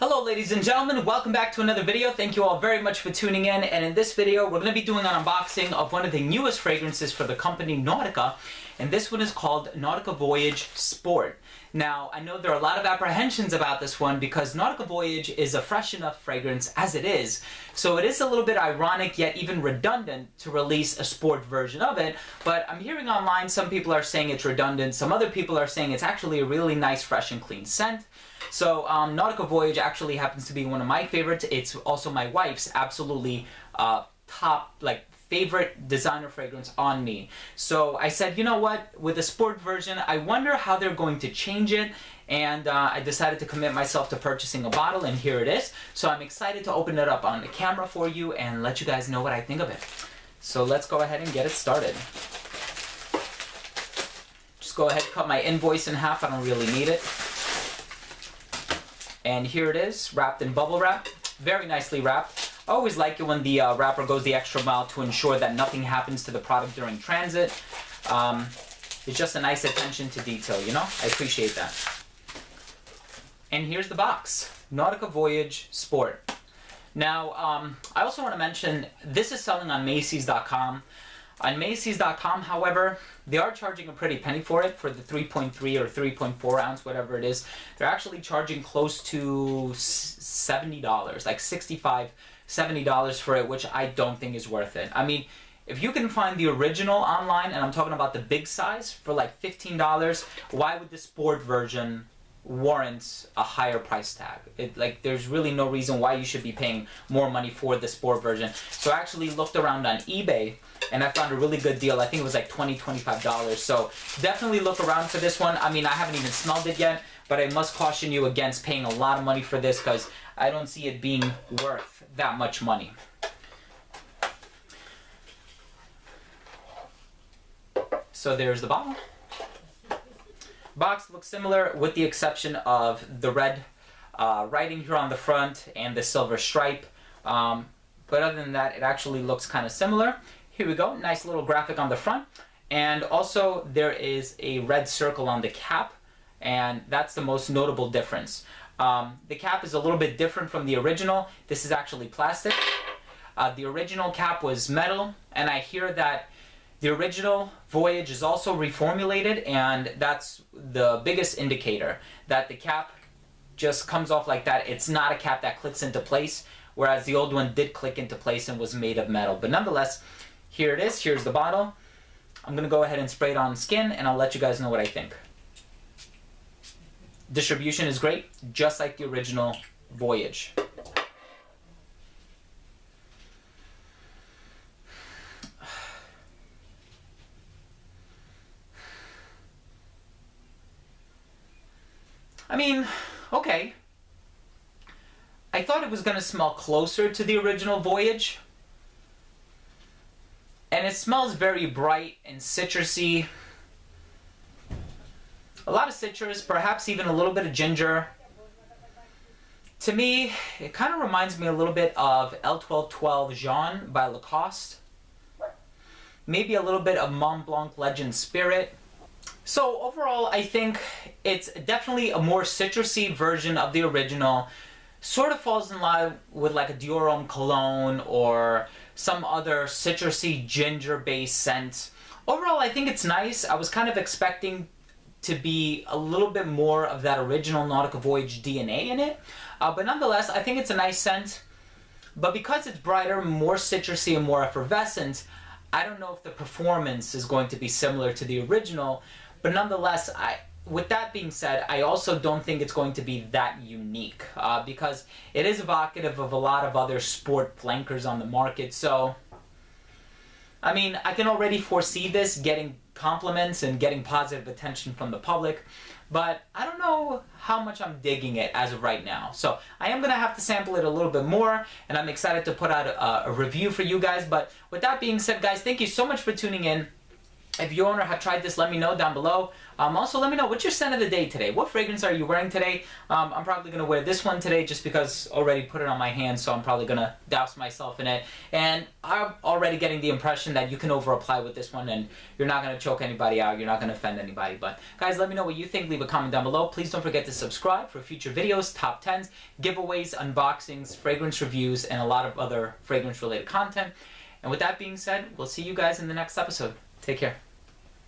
Hello ladies and gentlemen, welcome back to another video. Thank you all very much for tuning in, and in this video we're going to be doing an unboxing of one of the newest fragrances for the company Nautica, and this one is called Nautica Voyage Sport. Now, I know there are a lot of apprehensions about this one because Nautica Voyage is a fresh enough fragrance as it is, so it is a little bit ironic yet even redundant to release a sport version of it, but I'm hearing online some people are saying it's redundant, some other people are saying it's actually a really nice, fresh and clean scent. So Nautica Voyage actually happens to be one of my favorites. It's also my wife's absolutely top, favorite designer fragrance on me. So I said, you know what, with the sport version, I wonder how they're going to change it, and I decided to commit myself to purchasing a bottle, and here it is. So I'm excited to open it up on the camera for you and let you guys know what I think of it. So let's go ahead and get it started. Just go ahead and cut my invoice in half, I don't really need it. And here it is, wrapped in bubble wrap, very nicely wrapped. I always like it when the wrapper goes the extra mile to ensure that nothing happens to the product during transit. It's just a nice attention to detail, you know? I appreciate that. And here's the box, Nautica Voyage Sport. Now, I also want to mention, this is selling on Macy's.com. On Macy's.com, however, they are charging a pretty penny for it, for the 3.3 or 3.4 ounce, whatever it is. They're actually charging close to $70, like $65, $70 for it, which I don't think is worth it. I mean, if you can find the original online, and I'm talking about the big size, for like $15, why would the sport version warrant a higher price tag? There's really no reason why you should be paying more money for the sport version. So I actually looked around on eBay and I found a really good deal. I think it was like $20, $25. So definitely look around for this one. I mean, I haven't even smelled it yet, but I must caution you against paying a lot of money for this because I don't see it being worth that much money. So there's the bottle. Box looks similar with the exception of the red writing here on the front and the silver stripe. But other than that, it actually looks kind of similar. Here we go, nice little graphic on the front. And also there is a red circle on the cap, and that's the most notable difference. The cap is a little bit different from the original. This is actually plastic. The original cap was metal, and I hear that the original Voyage is also reformulated, and that's the biggest indicator that the cap just comes off like that. It's not a cap that clicks into place, whereas the old one did click into place and was made of metal. But nonetheless, here it is. Here's the bottle. I'm going to go ahead and spray it on skin, and I'll let you guys know what I think. Distribution is great, just like the original Voyage. I mean, okay. I thought it was going to smell closer to the original Voyage. And it smells very bright and citrusy. A lot of citrus, perhaps even a little bit of ginger. To me, it kind of reminds me a little bit of L1212 Jean by Lacoste. Maybe a little bit of Mont Blanc Legend Spirit. So overall, I think it's definitely a more citrusy version of the original. Sort of falls in line with like a Dior Homme Cologne or some other citrusy ginger-based scent. Overall, I think it's nice. I was kind of expecting to be a little bit more of that original Nautica Voyage DNA in it. But nonetheless, I think it's a nice scent. But because it's brighter, more citrusy, and more effervescent, I don't know if the performance is going to be similar to the original. But nonetheless, with that being said, I also don't think it's going to be that unique because it is evocative of a lot of other sport flankers on the market. So, I mean, I can already foresee this getting compliments and getting positive attention from the public, but I don't know how much I'm digging it as of right now. So I am going to have to sample it a little bit more, and I'm excited to put out a review for you guys. But with that being said, guys, thank you so much for tuning in. If you own or have tried this, let me know down below. Also, let me know, what's your scent of the day today? What fragrance are you wearing today? I'm probably going to wear this one today just because I already put it on my hand, so I'm probably going to douse myself in it. And I'm already getting the impression that you can over-apply with this one and you're not going to choke anybody out, you're not going to offend anybody. But guys, let me know what you think. Leave a comment down below. Please don't forget to subscribe for future videos, top 10s, giveaways, unboxings, fragrance reviews, and a lot of other fragrance-related content. And with that being said, we'll see you guys in the next episode. Take care.